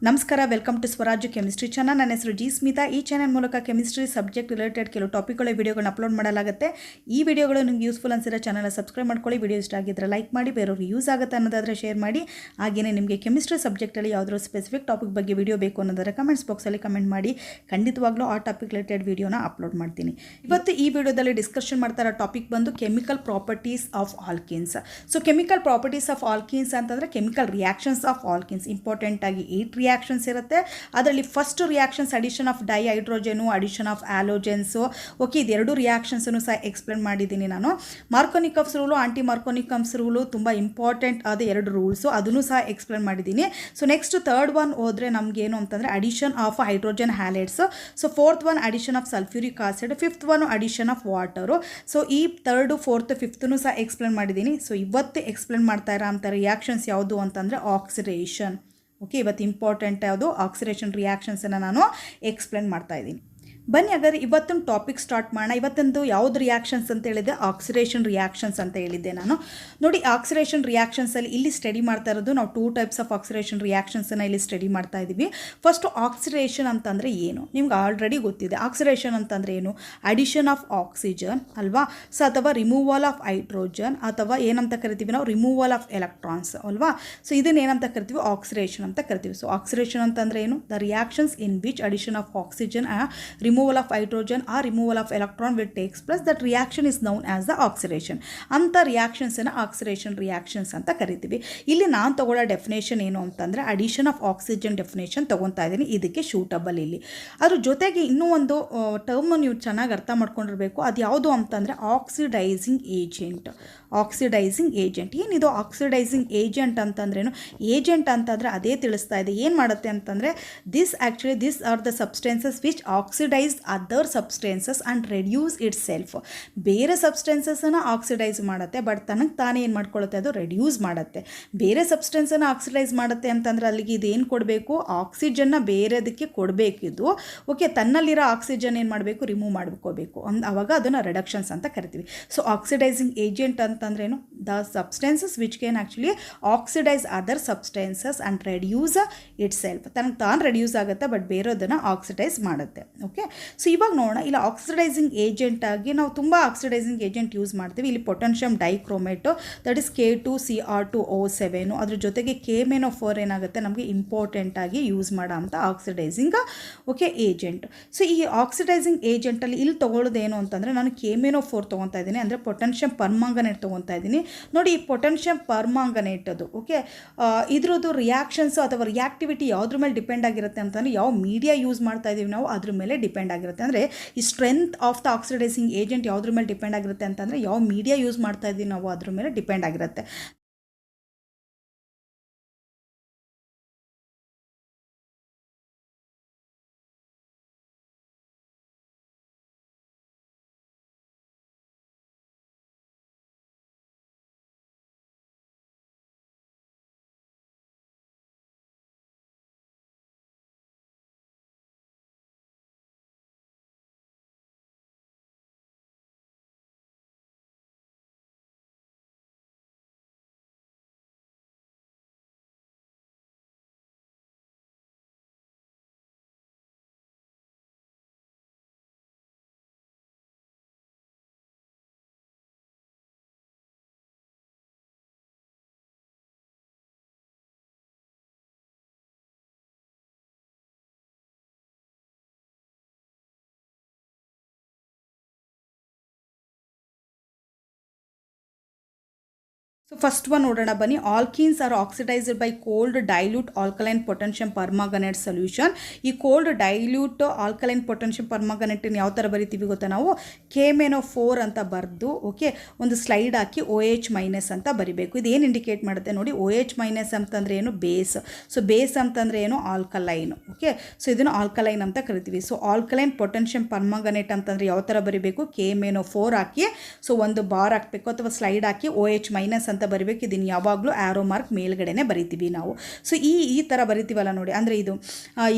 ನಮಸ್ಕಾರ, welcome to ಸ್ವರಾಜ್ಯ chemistry channel. ನನ್ನ ಹೆಸರು ಜಿ ಸ್ಮಿತಾ. ಈ ಚಾನಲ್ ಮೂಲಕ ಕೆಮಿಸ್ಟ್ರಿ ಸಬ್ಜೆಕ್ಟ್ ರಿಲೇಟೆಡ್ ಕೆಲವು ಟಾಪಿಕ್ಗಳ ವಿಡಿಯೋಗಳನ್ನ ಅಪ್ಲೋಡ್ ಮಾಡಲಾಗುತ್ತೆ. ಈ ವಿಡಿಯೋಗಳು ನಿಮ್ಗೆ ಯೂಸ್ಫುಲ್ ಅನ್ಸಿರೋ ಚಾನಲ್ನ ಸಬ್ಸ್ಕ್ರೈಬ್ ಮಾಡ್ಕೊಳ್ಳಿ. ವಿಡಿಯೋ ಇಷ್ಟ ಆಗಿದ್ದರೆ ಲೈಕ್ ಮಾಡಿ, ಬೇರೆಯವ್ರಿಗೆ ಯೂಸ್ ಆಗುತ್ತೆ ಅನ್ನೋದಾದರೆ ಶೇರ್ ಮಾಡಿ. ಹಾಗೆಯೇ ನಿಮಗೆ ಕೆಮಿಸ್ಟ್ರಿ ಸಬ್ಜೆಕ್ಟಲ್ಲಿ ಯಾವುದಾದ್ರು ಸ್ಪೆಸಿಫಿಕ್ ಟಾಪಿಕ್ ಬಗ್ಗೆ ವಿಡಿಯೋ ಬೇಕು ಅನ್ನೋದಾದರೆ ಕಮೆಂಟ್ಸ್ ಬಾಕ್ಸಲ್ಲಿ ಕಮೆಂಟ್ ಮಾಡಿ. ಖಂಡಿತವಾಗ್ಲೂ ಆ ಟಾಪಿಕ್ ರಿಲೇಟೆಡ್ ವಿಡಿಯೋನ ಅಪ್ಲೋಡ್ ಮಾಡ್ತೀನಿ. ಇವತ್ತು ಈ ವಿಡಿಯೋದಲ್ಲಿ ಡಿಸ್ಕಷನ್ ಮಾಡ್ತಾ ಇರೋ ಟಾಪಿಕ್ ಬಂದು chemical properties of alkenes. So chemical properties of alkenes ಅಂತಂದರೆ chemical reactions of alkenes. Important ಆಗಿ 8 ರಿಯಾಕ್ಷನ್ಸ್ ಇರುತ್ತೆ. ಅದರಲ್ಲಿ first reactions addition of dihydrogen, addition of halogens. Okay, ಇದೆರಡು ರಿಯಾಕ್ಷನ್ಸನ್ನು ಸಹ ಎಕ್ಸ್ಪ್ಲೇನ್ ಮಾಡಿದ್ದೀನಿ ನಾನು. Markovnikov's rule, anti Markovnikov's rule ತುಂಬ ಇಂಪಾರ್ಟೆಂಟ್ ಆದ 2 ರೂಲ್ಸು, ಅದನ್ನು ಸಹ ಎಕ್ಸ್ಪ್ಲೇನ್ ಮಾಡಿದ್ದೀನಿ. ಸೊ ನೆಕ್ಸ್ಟ್ ಥರ್ಡ್ ಒನ್ ಹೋದರೆ ನಮಗೇನು ಅಂತಂದರೆ addition of hydrogen halides. So fourth one addition of sulphuric acid, fifth one addition of water. So ಈ ಥರ್ಡು, ಫೋರ್ತ್, ಫಿಫ್ತನ್ನು ಸಹ ಎಕ್ಸ್ಪ್ಲೇನ್ ಮಾಡಿದ್ದೀನಿ. ಸೊ ಇವತ್ತು ಎಕ್ಸ್ಪ್ಲೇನ್ ಮಾಡ್ತಾ ಇರೋ ಅಂಥ ರಿಯಾಕ್ಷನ್ಸ್ ಯಾವುದು ಅಂತಂದರೆ ಆಕ್ಸಿಡೇಷನ್. ಓಕೆ, ಇವತ್ತು ಇಂಪಾರ್ಟೆಂಟ್ ಯಾವುದು ಆಕ್ಸಿಡೇಷನ್ ರಿಯಾಕ್ಷನ್ಸನ್ನು ನಾನು ಎಕ್ಸ್ಪ್ಲೇನ್ ಮಾಡ್ತಾ ಇದ್ದೀನಿ. ಬನ್ನಿ ಹಾಗಾದ್ರೆ ಇವತ್ತೊಂದು ಟಾಪಿಕ್ ಸ್ಟಾರ್ಟ್ ಮಾಡೋಣ. ಇವತ್ತೊಂದು ಯಾವುದು ರಿಯಾಕ್ಷನ್ಸ್ ಅಂತ ಹೇಳಿದೆ? ಆಕ್ಸಿಡೇಷನ್ ರಿಯಾಕ್ಷನ್ಸ್ ಅಂತ ಹೇಳಿದ್ದೆ ನಾನು. ನೋಡಿ, ಆಕ್ಸಿಡೇಷನ್ ರಿಯಾಕ್ಷನ್ಸಲ್ಲಿ ಇಲ್ಲಿ ಸ್ಟಡಿ ಮಾಡ್ತಾ ಇರೋದು ನಾವು 2 ಟೈಪ್ಸ್ ಆಫ್ ಆಕ್ಸಿಡೇಷನ್ ರಿಯಾಕ್ಷನ್ಸನ್ನು ಇಲ್ಲಿ ಸ್ಟಡಿ ಮಾಡ್ತಾ ಇದ್ದೀವಿ. ಫಸ್ಟು ಆಕ್ಸಿಡೇಷನ್ ಅಂತಂದರೆ ಏನು ನಿಮ್ಗೆ ಆಲ್ರೆಡಿ ಗೊತ್ತಿದೆ. ಆಕ್ಸಿಡೇಷನ್ ಅಂತಂದರೆ ಏನು? ಅಡಿಷನ್ ಆಫ್ ಆಕ್ಸಿಜನ್ ಅಲ್ವಾ? ಸೊ ಅಥವಾ ರಿಮೂವಲ್ ಆಫ್ ಹೈಡ್ರೋಜನ್, ಅಥವಾ ಏನಂತ ಕರಿತೀವಿ ನಾವು? ರಿಮೂವಲ್ ಆಫ್ ಎಲೆಕ್ಟ್ರಾನ್ಸ್ ಅಲ್ವಾ? ಸೊ ಇದನ್ನು ಏನಂತ ಕರಿತೀವಿ? ಆಕ್ಸಿಡೇಷನ್ ಅಂತ ಕರಿತೀವಿ. ಸೊ ಆಕ್ಸಿಡೇಷನ್ ಅಂತಂದರೆ ಏನು? The reactions in which addition of oxygen, removal of hydrogen or removal of electron will takes place. That reaction is known as the oxidation. ಅಂತ reactions ಅನ್ನು ಆಕ್ಸಿಡೇಷನ್ ರಿಯಾಕ್ಷನ್ಸ್ ಅಂತ ಕರಿತೀವಿ. ಇಲ್ಲಿ ನಾನು ತಗೊಳ್ಳೋ ಡೆಫಿನೇಷನ್ ಏನು ಅಂತಂದರೆ ಅಡಿಷನ್ ಆಫ್ ಆಕ್ಸಿಜನ್ ಡೆಫಿನೇಷನ್ ತಗೊತಾ ಇದ್ದೀನಿ. ಇದಕ್ಕೆ ಶೂಟಬಲ್. ಇಲ್ಲಿ ಅದ್ರ ಜೊತೆಗೆ ಇನ್ನೂ ಒಂದು ಟರ್ಮ್ ನೀವು ಚೆನ್ನಾಗಿ ಅರ್ಥ ಮಾಡ್ಕೊಂಡಿರಬೇಕು. ಅದು ಯಾವುದು ಅಂತಂದರೆ ಆಕ್ಸಿಡೈಸಿಂಗ್ ಏಜೆಂಟ್. ಆಕ್ಸಿಡೈಸಿಂಗ್ ಏಜೆಂಟ್ ಏನಿದು? ಆಕ್ಸಿಡೈಸಿಂಗ್ ಏಜೆಂಟ್ ಅಂತಂದ್ರೇನು? ಏಜೆಂಟ್ ಅಂತಂದರೆ ಅದೇ ತಿಳಿಸ್ತಾ ಇದೆ. ಏನು ಮಾಡುತ್ತೆ ಅಂತಂದರೆ this are the substances which oxidise other substances and reduce it's self. ಬೇರೆ ಸಬ್ಸ್ಟೆನ್ಸಸ್ಸನ್ನು ಆಕ್ಸಿಡೈಸ್ ಮಾಡುತ್ತೆ, ಬಟ್ ತನಗೆ ತಾನೇ ಏನು ಮಾಡ್ಕೊಳ್ಳುತ್ತೆ? ಅದು ರೆಡ್ಯೂಸ್ ಮಾಡುತ್ತೆ. ಬೇರೆ ಸಬ್ಸ್ಟೆನ್ಸನ್ನು ಆಕ್ಸಿಡೈಸ್ ಮಾಡುತ್ತೆ ಅಂತಂದರೆ ಅಲ್ಲಿಗೆ ಇದೇನು ಕೊಡಬೇಕು? ಆಕ್ಸಿಜನ್ನ ಬೇರೆದಕ್ಕೆ ಕೊಡಬೇಕಿದ್ದು. ಓಕೆ, ತನ್ನಲ್ಲಿರೋ ಆಕ್ಸಿಜನ್ ಏನು ಮಾಡಬೇಕು? ರಿಮೂವ್ ಮಾಡ್ಕೋಬೇಕು. ಆವಾಗ ಅದನ್ನು ರಿಡಕ್ಷನ್ಸ್ ಅಂತ ಕರಿತೀವಿ. ಸೊ ಆಕ್ಸಿಡೈಸಿಂಗ್ ಏಜೆಂಟ್ ಅಂತಂದ್ರೇನು? The substances which can actually oxidise other substances and reduce it self. ತನಗೆ ತಾನು ರೆಡ್ಯೂಸ್ ಆಗುತ್ತೆ, ಬಟ್ ಬೇರೆದನ್ನು ಆಕ್ಸಿಡೈಸ್ ಮಾಡುತ್ತೆ. ಓಕೆ, ಸೊ ಇವಾಗ ನೋಡೋಣ. ಇಲ್ಲಿ ಆಕ್ಸಿಡೈಸಿಂಗ್ ಏಜೆಂಟ್ ಆಗಿ ನಾವು ತುಂಬ ಆಕ್ಸಿಡೈಸಿಂಗ್ ಏಜೆಂಟ್ ಯೂಸ್ ಮಾಡ್ತೀವಿ. ಇಲ್ಲಿ ಪೊಟ್ಯಾಷಿಯಂ ಡೈಕ್ರೋಮೇಟು, ದಟ್ ಇಸ್ K2Cr2O7. ಅದ್ರ ಜೊತೆಗೆ KMnO4 ಏನಾಗುತ್ತೆ ನಮಗೆ ಇಂಪಾರ್ಟೆಂಟ್ ಆಗಿ ಯೂಸ್ ಮಾಡೋ ಅಂಥ ಆಕ್ಸಿಡೈಸಿಂಗ್ ಓಕೆ ಏಜೆಂಟ್. ಸೊ ಈ ಆಕ್ಸಿಡೈಸಿಂಗ್ ಏಜೆಂಟಲ್ಲಿ ಇಲ್ಲಿ ತೊಗೊಳ್ಳೋದೇನು ಅಂತಂದರೆ ನಾನು KMnO4 ತೊಗೊತಾ ಇದ್ದೀನಿ, ಅಂದರೆ ಪೊಟ್ಯಾಷಿಯಂ ಪರ್ಮಾಂಗನೇಟ್ ತೊಗೊತಾ ಇದ್ದೀನಿ. ನೋಡಿ, ಈ ಪೊಟ್ಯಾಷಿಯಂ ಪರ್ಮಾಂಗನೇಟ್ ಅದು ಓಕೆ, ಇದ್ರದ್ದು ರಿಯಾಕ್ಷನ್ಸು ಅಥವಾ ರಿಯಾಕ್ಟಿವಿಟಿ ಯಾವುದ್ರ ಮೇಲೆ ಡಿಪೆಂಡ್ ಆಗಿರುತ್ತೆ ಅಂತಂದರೆ ಯಾವ ಮೀಡಿಯಾ ಯೂಸ್ ಮಾಡ್ತಾ ಇದ್ದೀವಿ ನಾವು ಅದ್ರ ಮೇಲೆ ಡಿಪೆಂಡ್ ಆಗಿರುತ್ತೆ. ಅಂದರೆ ಈ strength of the oxidising agent ಯಾವುದ್ರ ಮೇಲೆ ಡಿಪೆಂಡ್ ಆಗಿರುತ್ತೆ ಅಂತಂದರೆ ಯಾವ ಮೀಡಿಯಾ ಯೂಸ್ ಮಾಡ್ತಾ ಇದ್ದೀವಿ ನಾವು ಅದ್ರ ಮೇಲೆ ಡಿಪೆಂಡ್ ಆಗಿರುತ್ತೆ. ಸೊ ಫಸ್ಟ್ ಒನ್ ನೋಡೋಣ ಬನ್ನಿ. Alkenes are oxidised by cold dilute alkaline potassium permanganate solution. ಈ ಕೋಲ್ಡ್ ಡೈಲ್ಯೂಟ್ ಆಲ್ಕಲೈನ್ ಪೊಟ್ಯಾಷಿಯಂ ಪರ್ಮಾಂಗನೇಟನ್ನು ಯಾವ ಥರ ಬರಿತೀವಿ ಗೊತ್ತಾ? ನಾವು KMnO4 ಅಂತ ಬರೆದು ಓಕೆ ಒಂದು ಸ್ಲೈಡ್ ಹಾಕಿ OH- ಅಂತ ಬರಿಬೇಕು. ಇದು ಏನು ಇಂಡಿಕೇಟ್ ಮಾಡುತ್ತೆ ನೋಡಿ? OH- ಅಂತಂದರೆ ಏನು? ಬೇಸ್. ಸೊ ಬೇಸ್ ಅಂತಂದರೆ ಏನು? ಆಲ್ಕಲೈನ್. ಓಕೆ, ಸೊ ಇದನ್ನು ಆಲ್ಕಲೈನ್ ಅಂತ ಕರಿತೀವಿ. ಸೊ ಆಲ್ಕಲೈನ್ ಪೊಟ್ಯಾಷಿಯಂ ಪರ್ಮಾಂಗನೇಟ್ ಅಂತಂದರೆ ಯಾವ ಥರ ಬರಿಬೇಕು? KMnO4 ಹಾಕಿ ಸೊ ಒಂದು ಬಾರ್ ಹಾಕಬೇಕು ಅಥವಾ ಸ್ಲೈಡ್ ಹಾಕಿ OH- ಅಂತ ಅಂತ ಬರಿಬೇಕು, ಇದನ್ನು ಯಾವಾಗಲೂ ಆ್ಯರೋ ಮಾರ್ಕ್ ಮೇಲ್ಗಡೆನೆ ಬರಿತೀವಿ ನಾವು. ಸೊ ಈ ಥರ ಬರಿತೀವಲ್ಲ ನೋಡಿ, ಅಂದರೆ ಇದು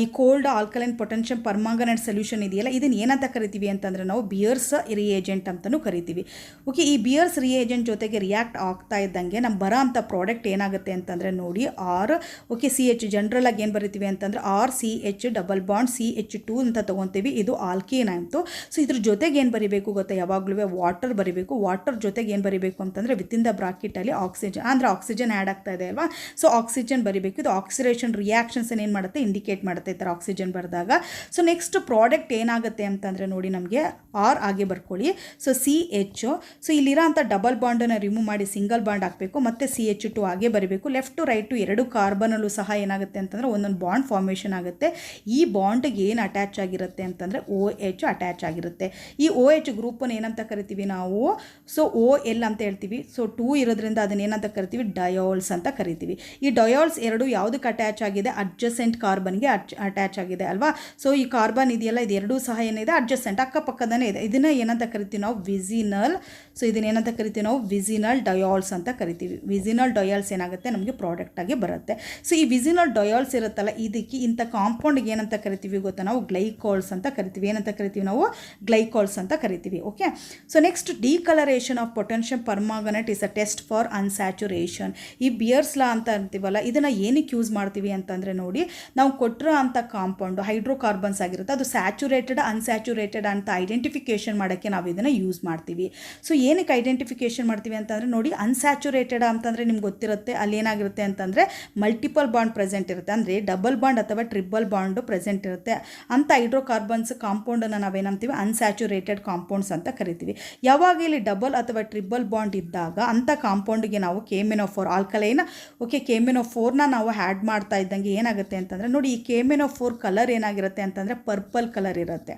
ಈ cold alkaline potassium permanganate solution ಇದೆಯಲ್ಲ, ಇದನ್ನು ಏನಂತ ಕರಿತೀವಿ ಅಂತಂದರೆ ನಾವು ಬಿಯರ್ಸ್ ರಿಯೇಜೆಂಟ್ ಅಂತಲೂ ಕರಿತೀವಿ. ಓಕೆ, ಈ ಬಿಯರ್ಸ್ ರಿಯೇಜೆಂಟ್ ಜೊತೆಗೆ ರಿಯಾಕ್ಟ್ ಆಗ್ತಾ ಇದ್ದಂಗೆ ನಮ್ಮ ಬರೋ ಅಂಥ ಪ್ರಾಡಕ್ಟ್ ಏನಾಗುತ್ತೆ ಅಂತಂದರೆ ನೋಡಿ ಓಕೆ CH ಜನರಲ್ ಆಗಿ ಏನು ಬರಿತೀವಿ ಅಂತಂದರೆ RCH ಡಬಲ್ ಬಾಂಡ್ CH2 ಅಂತ ತೊಗೊತೀವಿ. ಇದು ಆಲ್ಕೀನ್ ಆಯಿತು. ಸೊ ಇದ್ರ ಜೊತೆಗೆ ಏನು ಬರಿಬೇಕು ಗೊತ್ತಾ, ಯಾವಾಗಲೂ ವಾಟರ್ ಬರಿಬೇಕು. ವಾಟರ್ ಜೊತೆಗೆ ಏನು ಬರಿಬೇಕು ಅಂತಂದರೆ ವಿತಿನ್ ದ ಬ್ರಾಕೆಟಲ್ಲಿ ಆಕ್ಸಿಜನ್, ಅಂದರೆ ಆಕ್ಸಿಜನ್ ಆ್ಯಡ್ ಆಗ್ತಾ ಇದೆ ಅಲ್ವಾ, ಸೊ ಆಕ್ಸಿಜನ್ ಬರಿಬೇಕು. ಇದು ಆಕ್ಸಿಡೇಷನ್ ರಿಯಾಕ್ಷನ್ಸ್ ಏನು ಮಾಡುತ್ತೆ, ಇಂಡಿಕೇಟ್ ಮಾಡುತ್ತೆ ಈ ಥರ ಆಕ್ಸಿಜನ್ ಬರೆದಾಗ. ಸೊ ನೆಕ್ಸ್ಟ್ ಪ್ರಾಡಕ್ಟ್ ಏನಾಗುತ್ತೆ ಅಂತಂದರೆ ನೋಡಿ, ನಮಗೆ R ಆಗಿ ಬರ್ಕೊಳ್ಳಿ. ಸೊ CH, ಸೊ ಇಲ್ಲಿರೋ ಅಂಥ ಡಬಲ್ ಬಾಂಡನ್ನು ರಿಮೂವ್ ಮಾಡಿ ಸಿಂಗಲ್ ಬಾಂಡ್ ಹಾಕಬೇಕು, ಮತ್ತು CH2 ಹಾಗೆ ಬರಿಬೇಕು. ಲೆಫ್ಟ್ ಟು ರೈಟು ಎರಡು ಕಾರ್ಬನಲ್ಲೂ ಸಹ ಏನಾಗುತ್ತೆ ಅಂತಂದರೆ ಒಂದೊಂದು ಬಾಂಡ್ ಫಾರ್ಮೇಷನ್ ಆಗುತ್ತೆ. ಈ ಬಾಂಡ್ಗೆ ಏನು ಅಟ್ಯಾಚ್ ಆಗಿರುತ್ತೆ ಅಂತಂದರೆ OH ಅಟ್ಯಾಚ್ ಆಗಿರುತ್ತೆ. ಈ OH ಗ್ರೂಪನ್ನು ಏನಂತ ಕರಿತೀವಿ ನಾವು, ಸೊ OL ಅಂತ ಹೇಳ್ತೀವಿ. ಸೊ 2 ಇರೋದ್ರಿಂದ ಅದನ್ನ ಏನಂತ ಕರಿತೀವಿ, ಡಯೋಲ್ಸ್ ಅಂತ ಕರಿತೀವಿ. ಈ ಡಯೋಲ್ಸ್ ಎರಡು ಯಾವುದಕ್ಕೆ ಅಟ್ಯಾಚ್ ಆಗಿದೆ, ಅಡ್ಜಸೆಂಟ್ ಕಾರ್ಬನ್ಗೆ ಅಟ್ಯಾಚ್ ಆಗಿದೆ ಅಲ್ವಾ. ಸೊ ಈ ಕಾರ್ಬನ್ ಇದೆಯಲ್ಲ, ಇದು ಎರಡೂ ಸಹ ಏನಿದೆ ಅಡ್ಜಸೆಂಟ್, ಅಕ್ಕಪಕ್ಕದನೇ ಇದೆ. ಇದನ್ನು ಏನಂತ ಕರಿತೀವಿ ನಾವು, ವಿಸಿನಲ್. ಸೊ ಇದನ್ನ ಏನಂತ ಕರಿತೀವಿ ನಾವು, ವಿಸಿನಲ್ ಡಯಾಲ್ಸ್ ಅಂತ ಕರಿತೀವಿ. ವಿಸಿನಲ್ ಡಯಾಲ್ಸ್ ಏನಾಗುತ್ತೆ ನಮಗೆ ಪ್ರಾಡಕ್ಟ್ ಆಗಿ ಬರುತ್ತೆ. ಸೊ ಈ ವಿಸಿನಲ್ ಡಯಾಲ್ಸ್ ಇರುತ್ತಲ್ಲ, ಇದಕ್ಕೆ ಇಂಥ ಕಾಂಪೌಂಡ್ಗೆ ಏನಂತ ಕರಿತೀವಿ ಗೊತ್ತಾ, ನಾವು ಗ್ಲೈಕಾಲ್ಸ್ ಅಂತ ಕರಿತೀವಿ. ಏನಂತ ಕರಿತೀವಿ ನಾವು, ಗ್ಲೈಕಾಲ್ಸ್ ಅಂತ ಕರಿತೀವಿ. Okay, so next decolouration of potassium permanganate is a test for unsaturation. ಈ ಬಿಯರ್ಸ್ ಲಾ ಅಂತ ಅಂತೀವಲ್ಲ, ಇದನ್ನು ಏನಕ್ಕೆ ಯೂಸ್ ಮಾಡ್ತೀವಿ ಅಂತಂದರೆ ನೋಡಿ, ನಾವು ಕೊಟ್ಟಿರೋ ಅಂಥ ಕಾಂಪೌಂಡ್ ಹೈಡ್ರೋಕಾರ್ಬನ್ಸ್ ಆಗಿರುತ್ತೆ, ಅದು ಸ್ಯಾಚುರೇಟೆಡ್ ಅನ್ಸ್ಯಾಚುರೇಟೆಡ್ ಅಂತ ಐಡೆಂಟಿಫಿಕೇಷನ್ ಮಾಡೋಕ್ಕೆ ನಾವು ಇದನ್ನು ಯೂಸ್ ಮಾಡ್ತೀವಿ. ಸೊ ಏನಕ್ಕೆ ಐಡೆಂಟಿಫಿಕೇಷನ್ ಮಾಡ್ತೀವಿ ಅಂತಂದರೆ ನೋಡಿ, ಅನ್ಸ್ಯಾಚುರೇಟೆಡ್ ಅಂತಂದರೆ ನಿಮ್ಗೆ ಗೊತ್ತಿರುತ್ತೆ, ಅಲ್ಲಿ ಏನಾಗಿರುತ್ತೆ ಅಂತಂದರೆ ಮಲ್ಟಿಪಲ್ ಬಾಂಡ್ ಪ್ರೆಸೆಂಟ್ ಇರುತ್ತೆ, ಅಂದರೆ ಡಬಲ್ ಬಾಂಡ್ ಅಥವಾ ಟ್ರಿಬಲ್ ಬಾಂಡು ಪ್ರೆಸೆಂಟ್ ಇರುತ್ತೆ. ಅಂಥ ಹೈಡ್ರೋಕಾರ್ಬನ್ಸ್ ಕಾಂಪೌಂಡನ್ನು ನಾವೇನಂತೀವಿ, ಅನ್ಸ್ಯಾಚುರೇಟೆಡ್ ಕಾಂಪೌಂಡ್ಸ್ ಅಂತ ಕರಿತೀವಿ. ಯಾವಾಗ ಇಲ್ಲಿ ಡಬಲ್ ಅಥವಾ ಟ್ರಿಬಲ್ ಬಾಂಡ್ ಇದ್ದಾಗ ಅಂಥ ಕಾಂಪೌಂಡ್ಗೆ ನಾವು KMnO4 ಆಲ್ಕಲೈನ್, ಓಕೆ KMnO4ನ ನಾವು ಆ್ಯಡ್ ಮಾಡ್ತಾ ಇದ್ದಂಗೆ ಏನಾಗುತ್ತೆ ಅಂತಂದರೆ ನೋಡಿ, ಈ KMnO4 ಕಲರ್ ಏನಾಗಿರುತ್ತೆ ಅಂತಂದರೆ ಪರ್ಪಲ್ ಕಲರ್ ಇರುತ್ತೆ.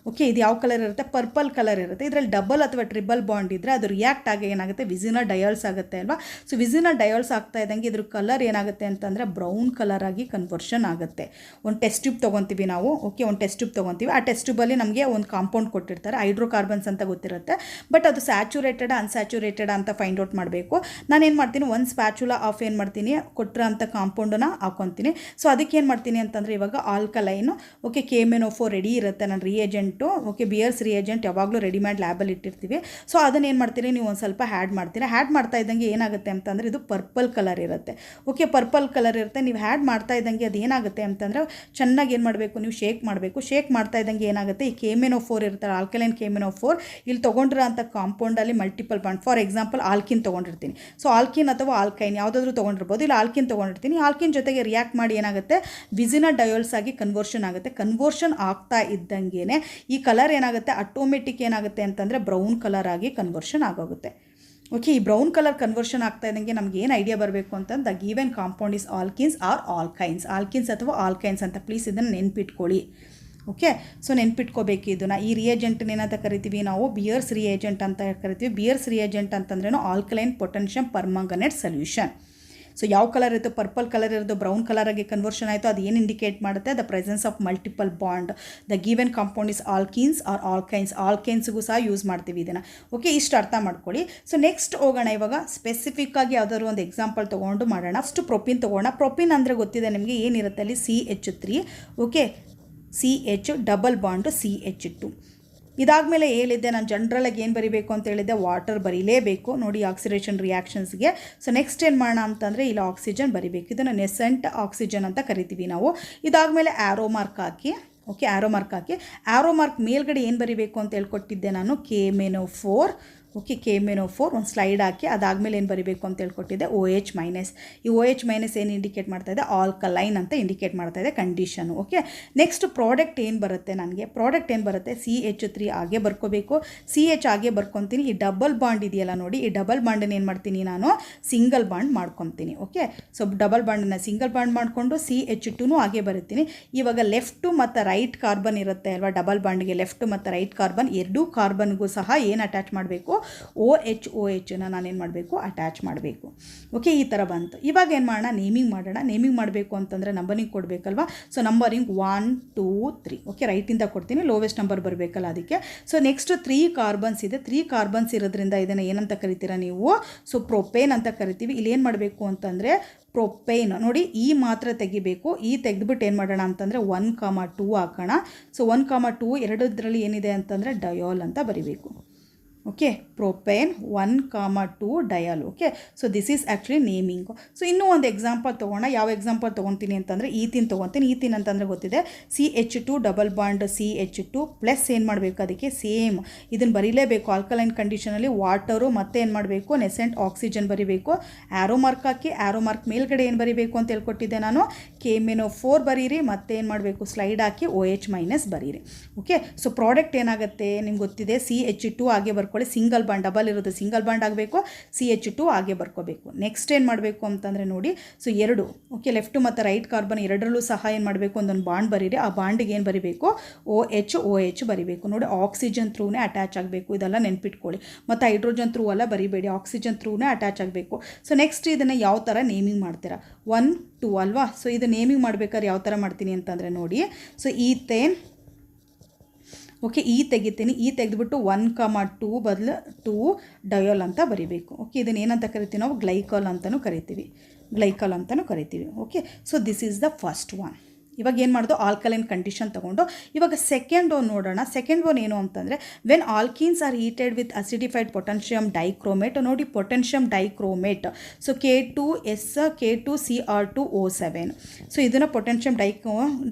ಓಕೆ, ಇದು ಯಾವ ಕಲರ್ ಇರುತ್ತೆ, ಪರ್ಪಲ್ ಕಲರ್ ಇರುತ್ತೆ. ಇದರಲ್ಲಿ ಡಬಲ್ ಅಥವಾ ಟ್ರಿಬಲ್ ಬಾಂಡ್ ಇದ್ದರೆ ಅದು ರಿಯಾಕ್ಟ್ ಆಗಿ ಏನಾಗುತ್ತೆ, ವಿಸಿನಲ್ ಡಯಾಲ್ಸ್ ಆಗುತ್ತೆ ಅಲ್ವಾ. ಸೊ ವಿಸಿನಲ್ ಡಯಾಲ್ಸ್ ಆಗ್ತಾ ಇದ್ದಂಗೆ ಇದ್ರ ಕಲರ್ ಏನಾಗುತ್ತೆ ಅಂತಂದರೆ ಬ್ರೌನ್ ಕಲರ್ ಆಗಿ ಕನ್ವರ್ಷನ್ ಆಗುತ್ತೆ. ಒಂದು ಟೆಸ್ಟ್ ಟ್ಯೂಬ್ ತೊಗೊತೀವಿ ನಾವು. ಓಕೆ, ಒಂದು ಟೆಸ್ಟ್ ಟ್ಯೂಬ್ ತೊಗೊತೀವಿ. ಆ ಟೆಸ್ಟ್ ಟ್ಯೂಬಲ್ಲಿ ನಮಗೆ ಒಂದು ಕಾಂಪೌಂಡ್ ಕೊಟ್ಟಿರ್ತಾರೆ, ಹೈಡ್ರೋಕಾರ್ಬನ್ಸ್ ಅಂತ ಗೊತ್ತಿರುತ್ತೆ, ಬಟ್ ಅದು ಸ್ಯಾಚುರೇಟೆಡ್ ಅನ್ಸ್ಯಾಚುರೇಟೆಡ್ ಅಂತ ಫೈಂಡ್ ಔಟ್ ಮಾಡಬೇಕು. ನಾನೇನು ಮಾಡ್ತೀನಿ, ಒಂದು ಸ್ಪ್ಯಾಚುಲಾ ಆಫ್ ಏನು ಮಾಡ್ತೀನಿ, ಕೊಟ್ಟಿರೋ ಅಂಥ ಕಾಂಪೌಂಡನ್ನು ಹಾಕೊತೀನಿ. ಸೊ ಅದಕ್ಕೆ ಏನು ಮಾಡ್ತೀನಿ ಅಂತಂದರೆ ಇವಾಗ ಆಲ್ಕಲೈನು, ಓಕೆ KMnO4 ರೆಡಿ ಇರುತ್ತೆ ನನ್ನ ರಿಯೇಜೆಂಟು. ಓಕೆ, ಬಿಯರ್ಸ್ ರಿಯೇಜೆಂಟ್ ಯಾವಾಗಲೂ ರೆಡಿಮೇಡ್ ಲ್ಯಾಬಲ್ಲಿ ಇಟ್ಟಿರ್ತೀವಿ. ಸೊ ಅದನ್ನು ಏನು ಮಾಡ್ತೀರಿ, ನೀವು ಒಂದು ಸ್ವಲ್ಪ ಆ್ಯಡ್ ಮಾಡ್ತೀರಾ. ಆ್ಯಡ್ ಮಾಡ್ತಾ ಇದ್ದಂಗೆ ಏನಾಗುತ್ತೆ ಅಂತಂದರೆ ಇದು ಪರ್ಪಲ್ ಕಲರ್ ಇರುತ್ತೆ. ಓಕೆ, ಪರ್ಪಲ್ ಕಲರ್ ಇರುತ್ತೆ. ನೀವು ಆ್ಯಡ್ ಮಾಡ್ತಾ ಇದ್ದಂಗೆ ಅದು ಏನಾಗುತ್ತೆ ಅಂತಂದರೆ ಚೆನ್ನಾಗಿ ಏನು ಮಾಡಬೇಕು, ನೀವು ಶೇಕ್ ಮಾಡಬೇಕು. ಶೇಕ್ ಮಾಡ್ತಾ ಇದ್ದಂಗೆ ಏನಾಗುತ್ತೆ, ಈ KMnO4 ಇರ್ತಾರೆ, ಆಲ್ಕಲೈನ್ KMnO4 ಇಲ್ಲಿ ತೊಗೊಂಡಿರೋ ಅಂಥ ಕಾಂಪೌಂಡಲ್ಲಿ multiple bond, for example alkene ತೊಗೊಂಡಿರ್ತೀನಿ. ಸೊ ಆಲ್ಕಿನ್ ಅಥವಾ ಆಲ್ಕೈನ್ ಯಾವುದಾದ್ರೂ ತೊಗೊಂಡಿರ್ಬೋದು, ಇಲ್ಲ ಆಲ್ಕಿನ್ ತೊಗೊಂಡಿರ್ತೀನಿ. ಆಲ್ಕಿನ್ ಜೊತೆಗೆ ರಿಯಾಕ್ಟ್ ಮಾಡಿ ಏನಾಗುತ್ತೆ, ವಿಸಿನಲ್ ಡಯಾಲ್ಸ್ ಆಗಿ ಕನ್ವರ್ಷನ್ ಆಗುತ್ತೆ. ಕನ್ವರ್ಷನ್ ಆಗ್ತಾ ಇದ್ದಂಗೆ ಈ ಕಲರ್ ಏನಾಗುತ್ತೆ, ಆಟೋಮೆಟಿಕ್ ಏನಾಗುತ್ತೆ ಅಂತಂದರೆ ಬ್ರೌನ್ ಕಲರ್ ಆಗಿ ಕನ್ವರ್ಷನ್ ಆಗೋಗುತ್ತೆ. ಓಕೆ, ಈ ಬ್ರೌನ್ ಕಲರ್ ಕನ್ವರ್ಷನ್ ಆಗ್ತಾ ಇದ್ದಂಗೆ ನಮ್ಗೆ ಏನು ಐಡಿಯಾ ಬರಬೇಕು ಅಂತಂದು, the given compound is alkenes or alkynes. Alkenes ಅಥವಾ ಆಲ್ಕೈನ್ಸ್ ಅಂತ ಪ್ಲೀಸ್ ಇದನ್ನು ನೆನ್ಪಿಟ್ಕೊಳ್ಳಿ. ಓಕೆ, ಸೊ ನೆನ್ಪಿಟ್ಕೋಬೇಕು ಇದನ್ನು. ಈ ರಿಯೇಜೆಂಟ್ನ ಏನಂತ ಕರಿತೀವಿ ನಾವು, ಬಿಯರ್ಸ್ ರಿಯೇಜೆಂಟ್ ಅಂತ ಕರಿತೀವಿ. ಬಿಯರ್ಸ್ ರಿಯೇಜೆಂಟ್ ಅಂತಂದ್ರೇನು, alkaline potassium permanganate solution. So ಯಾವ ಕಲರ್ ಇತ್ತು, ಪರ್ಪಲ್ ಕಲರ್ ಇರೋದು ಬ್ರೌನ್ ಕಲರ್ ಆಗಿ ಕನ್ವರ್ಷನ್ ಆಯಿತು. ಅದು ಏನು ಇಂಡಿಕೇಟ್ ಮಾಡುತ್ತೆ, the presence of multiple bond. The given compound is alkenes or alkynes. ಆಲ್ಕೈನ್ಸ್ಗೂ ಸಹ ಯೂಸ್ ಮಾಡ್ತೀವಿ ಇದನ್ನು. ಓಕೆ, ಇಷ್ಟು ಅರ್ಥ ಮಾಡ್ಕೊಳ್ಳಿ. ಸೊ ನೆಕ್ಸ್ಟ್ ಹೋಗೋಣ, ಇವಾಗ ಸ್ಪೆಸಿಫಿಕ್ ಆಗಿ ಯಾವುದಾದ್ರು ಒಂದು ಎಕ್ಸಾಂಪಲ್ ತೊಗೊಂಡು ಮಾಡೋಣ. ಫಸ್ಟ್ ಪ್ರೊಪಿನ್ ತೊಗೋಣ. ಪ್ರೊಪಿನ್ ಅಂದರೆ ಗೊತ್ತಿದೆ ನಿಮಗೆ, ಏನಿರುತ್ತೆ ಅಲ್ಲಿ CH3. Okay, CH double bond CH2. ಇದಾದಮೇಲೆ ಹೇಳಿದ್ದೆ ನಾನು ಜನರಲಾಗಿ ಏನು ಬರೀಬೇಕು ಅಂತ ಹೇಳಿದ್ದೆ, ವಾಟರ್ ಬರೀಲೇಬೇಕು ನೋಡಿ ಆಕ್ಸಿಡೇಷನ್ ರಿಯಾಕ್ಷನ್ಸ್ಗೆ. ಸೊ ನೆಕ್ಸ್ಟ್ ಏನು ಮಾಡೋಣ ಅಂತಂದರೆ ಇಲ್ಲಿ ಆಕ್ಸಿಜನ್ ಬರೀಬೇಕು. ಇದನ್ನು ನೆಸೆಂಟ್ ಆಕ್ಸಿಜನ್ ಅಂತ ಕರಿತೀವಿ ನಾವು. ಇದಾದಮೇಲೆ ಆ್ಯರೋ ಮಾರ್ಕ್ ಹಾಕಿ, ಓಕೆ ಆ್ಯರೋ ಮಾರ್ಕ್ ಹಾಕಿ, ಆ್ಯರೋ ಮಾರ್ಕ್ ಮೇಲ್ಗಡೆ ಏನು ಬರೀಬೇಕು ಅಂತ ಹೇಳ್ಕೊಟ್ಟಿದ್ದೆ ನಾನು, KMnO4. ಓಕೆ, KMnO4 ಒಂದು ಸ್ಲೈಡ್ ಹಾಕಿ, ಅದಾದಮೇಲೆ ಏನು ಬರೀಬೇಕು ಅಂತ ಹೇಳ್ಕೊಟ್ಟಿದ್ದೆ, OH ಮೈನಸ್. ಈ OH ಮೈನಸ್ ಏನು ಇಂಡಿಕೇಟ್ ಮಾಡ್ತಾ ಇದೆ, ಆಲ್ಕಲೈನ್ ಅಂತ ಇಂಡಿಕೇಟ್ ಮಾಡ್ತಾ ಇದೆ ಕಂಡೀಷನು. ಓಕೆ, ನೆಕ್ಸ್ಟ್ ಪ್ರಾಡಕ್ಟ್ ಏನು ಬರುತ್ತೆ ನನಗೆ, ಪ್ರಾಡಕ್ಟ್ ಏನು ಬರುತ್ತೆ, CH3 ಹಾಗೆ ಬರ್ಕೋಬೇಕು. CH ಹಾಗೆ ಬರ್ಕೊತೀನಿ. ಈ ಡಬಲ್ ಬಾಂಡ್ ಇದೆಯಲ್ಲ ನೋಡಿ, ಈ ಡಬಲ್ ಬಾಂಡನ್ನು ಏನು ಮಾಡ್ತೀನಿ ನಾನು, ಸಿಂಗಲ್ ಬಾಂಡ್ ಮಾಡ್ಕೊತೀನಿ. ಓಕೆ, ಸೊ ಡಬಲ್ ಬಾಂಡನ್ನು ಸಿಂಗಲ್ ಬಾಂಡ್ ಮಾಡಿಕೊಂಡು CH2 ಹಾಗೆ ಬರುತ್ತೀನಿ. ಇವಾಗ ಲೆಫ್ಟು ಮತ್ತು ರೈಟ್ ಕಾರ್ಬನ್ ಇರುತ್ತೆ ಅಲ್ವಾ, ಡಬಲ್ ಬಾಂಡ್ಗೆ ಲೆಫ್ಟ್ ಮತ್ತು ರೈಟ್ ಕಾರ್ಬನ್, ಎರಡೂ ಕಾರ್ಬನ್ಗೂ ಸಹ ಏನು ಅಟ್ಯಾಚ್ ಮಾಡಬೇಕು, OH ನಾನೇನು ಮಾಡಬೇಕು ಅಟ್ಯಾಚ್ ಮಾಡಬೇಕು. ಓಕೆ, ಈ ಥರ ಬಂತು. ಇವಾಗ ಏನು ಮಾಡೋಣ, ನೇಮಿಂಗ್ ಮಾಡೋಣ. ನೇಮಿಂಗ್ ಮಾಡಬೇಕು ಅಂತಂದರೆ ನಂಬರಿಂಗ್ ಕೊಡಬೇಕಲ್ವಾ. So numbering 1 2 3. ಓಕೆ, ರೈಟಿಂದ ಕೊಡ್ತೀನಿ, ಲೋವೆಸ್ಟ್ ನಂಬರ್ ಬರಬೇಕಲ್ಲ ಅದಕ್ಕೆ. ಸೊ ನೆಕ್ಸ್ಟ್ 3 ಕಾರ್ಬನ್ಸ್ ಇದೆ. 3 ಕಾರ್ಬನ್ಸ್ ಇರೋದ್ರಿಂದ ಇದನ್ನು ಏನಂತ ಕರಿತೀರಾ ನೀವು? ಸೊ ಪ್ರೊಪೇನ್ ಅಂತ ಕರಿತೀವಿ. ಇಲ್ಲಿ ಏನು ಮಾಡಬೇಕು ಅಂತಂದರೆ ಪ್ರೊಪೇನ್ ನೋಡಿ, ಈ ಮಾತ್ರ ತೆಗಿಬೇಕು. ಈ ತೆಗೆದುಬಿಟ್ಟು ಏನು ಮಾಡೋಣ ಅಂತಂದರೆ 1, 2 ಹಾಕೋಣ. ಸೊ 1, 2 ಎರಡರಲ್ಲಿ ಏನಿದೆ ಅಂತಂದರೆ ಡಯಾಲ್ ಅಂತ ಬರಿಬೇಕು. Okay, propane 1, 2 diol. Okay, so this is actually naming. So ಇನ್ನೂ ಒಂದು ಎಕ್ಸಾಂಪಲ್ ತೊಗೋಣ. ಯಾವ ಎಕ್ಸಾಂಪಲ್ ತೊಗೊತೀನಿ ಅಂತಂದರೆ ಈಥಿನ್ ತೊಗೊತೀನಿ. ಈಥಿನ್ ಅಂತಂದರೆ ಗೊತ್ತಿದೆ, CH2 double bond CH2 plus ಏನು ಮಾಡಬೇಕು ಅದಕ್ಕೆ ಸೇಮ್ ಇದನ್ನು ಬರೀಲೇಬೇಕು. ಆಲ್ಕಲೈನ್ ಕಂಡೀಷನಲ್ಲಿ ವಾಟರು ಮತ್ತು ಏನು ಮಾಡಬೇಕು, ನೆಸೆಂಟ್ ಆಕ್ಸಿಜನ್ ಬರೀಬೇಕು. ಆ್ಯರೋ ಮಾರ್ಕ್ ಹಾಕಿ, ಆ್ಯರೋ ಮಾರ್ಕ್ ಮೇಲ್ಗಡೆ ಏನು ಬರೀಬೇಕು ಅಂತ ಹೇಳ್ಕೊಟ್ಟಿದ್ದೆ ನಾನು, KMnO4 ಬರೀರಿ, ಮತ್ತೆ ಏನು ಮಾಡಬೇಕು ಸ್ಲೈಡ್ ಹಾಕಿ OH- ಬರೀರಿ. ಓಕೆ, ಸೊ ಪ್ರಾಡಕ್ಟ್ ಏನಾಗುತ್ತೆ ನಿಮ್ಗೆ ಗೊತ್ತಿದೆ, CH2 ಹಾಗೆ ಬರ್ಕೊಳ್ಳಿ. ಸಿಂಗಲ್ ಬಾಂಡ್, ಡಬಲ್ ಇರೋದು ಸಿಂಗಲ್ ಬಾಂಡ್ ಆಗಬೇಕು, CH2 ಹಾಗೆ ಬರ್ಕೋಬೇಕು. ನೆಕ್ಸ್ಟ್ ಏನು ಮಾಡಬೇಕು ಅಂತಂದರೆ ನೋಡಿ, ಸೊ 2 ಓಕೆ, ಲೆಫ್ಟ್ ಮತ್ತು ರೈಟ್ ಕಾರ್ಬನ್ ಎರಡರಲ್ಲೂ ಸಹ ಏನು ಮಾಡಬೇಕು, ಒಂದೊಂದು ಬಾಂಡ್ ಬರೀರಿ. ಆ ಬಾಂಡಿಗೆ ಏನು ಬರೀಬೇಕು, OH ಬರೀಬೇಕು. ನೋಡಿ, ಆಕ್ಸಿಜನ್ ಥ್ರೂನೇ ಅಟ್ಯಾಚ್ ಆಗಬೇಕು, ಇದೆಲ್ಲ ನೆನ್ಪಿಟ್ಕೊಳ್ಳಿ. ಮತ್ತು ಹೈಡ್ರೋಜನ್ ಥ್ರೂ ಎಲ್ಲ ಬರೀಬೇಡಿ, ಆಕ್ಸಿಜನ್ ಥ್ರೂನೇ ಅಟ್ಯಾಚ್ ಆಗಬೇಕು. ಸೊ ನೆಕ್ಸ್ಟ್ ಇದನ್ನು ಯಾವ ಥರ ನೇಮಿಂಗ್ ಮಾಡ್ತೀರಾ, 1 2 ಅಲ್ವಾ. ಸೊ ಇದು ನೇಮಿಂಗ್ ಮಾಡ್ಬೇಕಾದ್ರೆ ಯಾವ ಥರ ಮಾಡ್ತೀನಿ ಅಂತಂದರೆ ನೋಡಿ, ಸೊ ಈಥೇನ್ ಓಕೆ, ತೆಗಿತೀನಿ. ತೆಗೆದುಬಿಟ್ಟು 1, 2 ಬದಲು 2 ಡಯೋಲ್ ಅಂತ ಬರೀಬೇಕು. ಓಕೆ, ಇದನ್ನು ಏನಂತ ಕರಿತೀವಿ ನಾವು, ಗ್ಲೈಕಾಲ್ ಅಂತಲೂ ಕರಿತೀವಿ. Okay, so this is the first one. ಇವಾಗ ಏನು ಮಾಡೋದು, ಆಲ್ಕಲೈನ್ ಕಂಡೀಷನ್ ತೊಗೊಂಡು ಇವಾಗ ಸೆಕೆಂಡ್ ಒನ್ ನೋಡೋಣ. ಸೆಕೆಂಡ್ ಒನ್ ಏನು ಅಂತಂದರೆ, when alkenes are heated with acidified potassium dichromate. ನೋಡಿ, potassium dichromate, so K2S K2Cr2O7. So ಇದನ್ನು ಪೊಟೆನ್ಷಿಯಮ್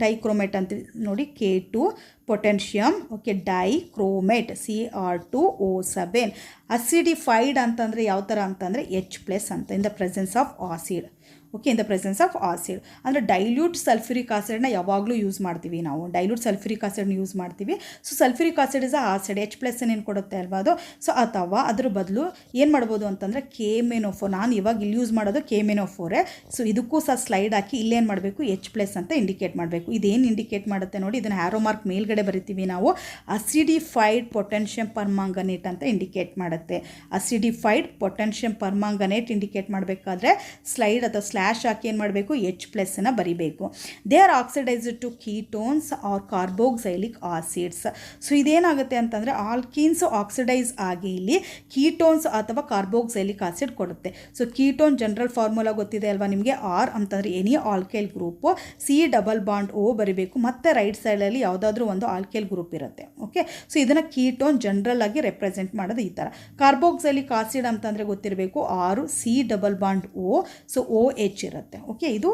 ಡೈಕ್ರೋಮೇಟ್ ಅಂತ ನೋಡಿ, K2 ಪೊಟೆನ್ಷಿಯಮ್ ಓಕೆ ಡೈಕ್ರೋಮೇಟ್ Cr2O7. ಅಸಿಡಿಫೈಡ್ ಅಂತಂದರೆ ಯಾವ ಥರ ಅಂತಂದರೆ H+ ಅಂತ, in the presence of acid. Okay, in the presence of acid ಅಂದರೆ ಡೈಲ್ಯೂಟ್ ಸಲ್ಫ್ಯೂರಿಕ್ ಆಸಿಡ್ನ ಯಾವಾಗಲೂ ಯೂಸ್ ಮಾಡ್ತೀವಿ ನಾವು, ಡೈಲ್ಯೂಟ್ ಸಲ್ಫ್ಯೂರಿಕ್ ಆಸಿಡ್ನ ಯೂಸ್ ಮಾಡ್ತೀವಿ. So sulphuric acid is acid, H+ ಏನು ಕೊಡುತ್ತೆ ಅಲ್ವಾ ಅದು. ಸೊ ಅಥವಾ ಅದ್ರ ಬದಲು ಏನು ಮಾಡ್ಬೋದು ಅಂತಂದರೆ KMnO4. ನಾನು ಇವಾಗ ಇಲ್ಲಿ ಯೂಸ್ ಮಾಡೋದು KMnO4. ಸೊ ಇದಕ್ಕೂ ಸಹ ಸ್ಲೈಡ್ ಹಾಕಿ ಇಲ್ಲೇನು ಮಾಡಬೇಕು, H+ ಅಂತ ಇಂಡಿಕೇಟ್ ಮಾಡಬೇಕು. ಇದೇನು ಇಂಡಿಕೇಟ್ ಮಾಡುತ್ತೆ ನೋಡಿ, ಇದನ್ನು ಆ್ಯರೋ ಮಾರ್ಕ್ ಮೇಲ್ಗಡೆ ಬರಿತೀವಿ ನಾವು, ಅಸಿಡಿಫೈಡ್ ಪೊಟೆನ್ಷಿಯಮ್ ಪರ್ಮಾಂಗನೇಟ್ ಅಂತ ಇಂಡಿಕೇಟ್ ಮಾಡುತ್ತೆ. ಅಸಿಡಿಫೈಡ್ ಪೊಟೆನ್ಷಿಯಮ್ ಪರ್ಮಾಂಗನೇಟ್ ಇಂಡಿಕೇಟ್ ಮಾಡಬೇಕಾದ್ರೆ ಸ್ಲೈಡ್ ಅಥವಾ ಸ್ಲ್ಯಾಶ್ ಹಾಕಿ ಏನು ಮಾಡಬೇಕು, H+ ಬರಿಬೇಕು. They are oxidized to ketones or carboxylic acids. So ಇದೇನಾಗುತ್ತೆ ಅಂತಂದರೆ ಆಲ್ಕೀನ್ಸ್ ಆಕ್ಸಿಡೈಸ್ ಆಗಿ ಇಲ್ಲಿ ಕೀಟೋನ್ಸ್ ಅಥವಾ ಕಾರ್ಬೋಕ್ಸೈಲಿಕ್ ಆಸಿಡ್ ಕೊಡುತ್ತೆ. ಸೊ ಕೀಟೋನ್ ಜನರಲ್ ಫಾರ್ಮುಲಾ ಗೊತ್ತಿದೆ ಅಲ್ವಾ ನಿಮಗೆ, R ಅಂತಂದರೆ any alkyl group, C double bond O ಬರಿಬೇಕು, ಮತ್ತು ರೈಟ್ ಸೈಡಲ್ಲಿ ಯಾವುದಾದ್ರೂ ಒಂದು ಆಲ್ಕೈಲ್ ಗ್ರೂಪ್ ಇರುತ್ತೆ. ಓಕೆ, ಸೊ ಇದನ್ನು ಕೀಟೋನ್ ಜನರಲ್ ಆಗಿ ರೆಪ್ರೆಸೆಂಟ್ ಮಾಡೋದು ಈ ಥರ. ಕಾರ್ಬೋಕ್ಸೈಲಿಕ್ ಆಸಿಡ್ ಅಂತಂದರೆ ಗೊತ್ತಿರಬೇಕು, R C double bond O, so OH ಇರುತ್ತೆ. ಓಕೆ, ಇದು